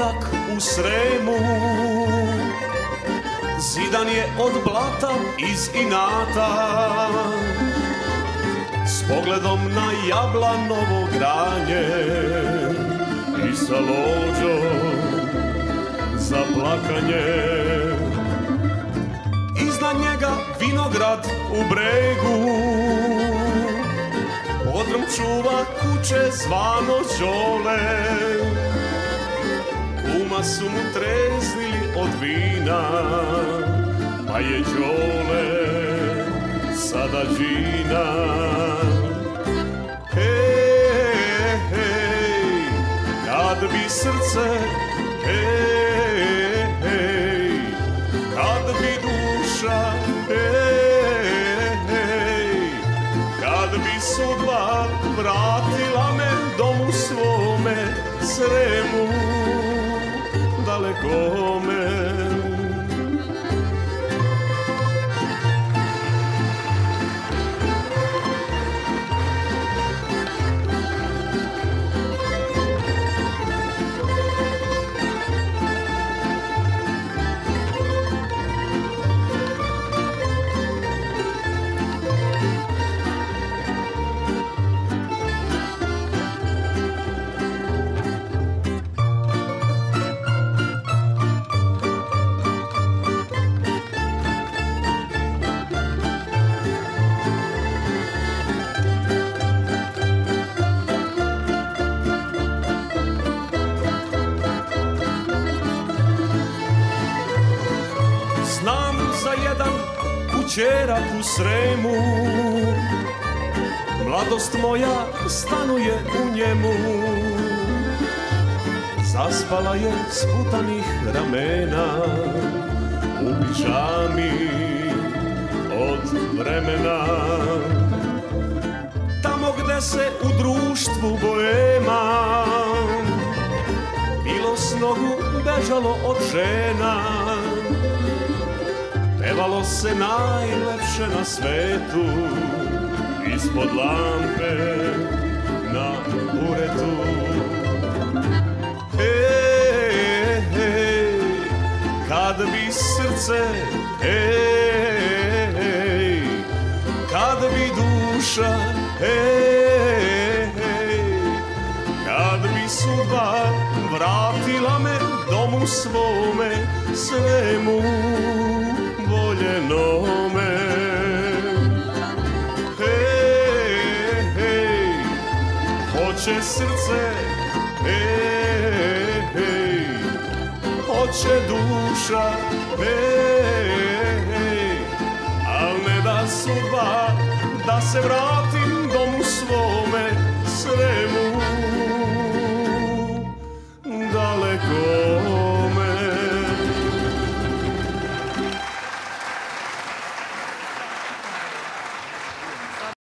vinograd u Sremu, zidan je od blata iz inata, s pogledom na Jablanovo granje i sa lođom za plakanje. Iznad njega vinograd u bregu, podrum čuva kuće zvano Đole. Kuma su mu treznili od vina, pa je Đole sada džina. Hej, hej, kad bi srce, hej, hej, kad bi duša, hej, hej, kad bi sudba vratila me domu svome, Sremu dalekome. Znam za jedan kućerak u Sremu, mladost moja stanuje u njemu. Zaspala je sputanih ramena u pižami od vremena. Tamo gde se u društvu boema bilo s nogu bežalo od žena, pevalo se najlepše na svetu ispod lampe na buretu. Hej, hej, kad bi srce, hej, hej, kad bi duša, hej, hej, kad bi sudba vratila me domu svome, Sremu voljenome. Hej, hej, hoće srce, hej, hej, hoće duša, hej, hej, al ne da sudba da se vrati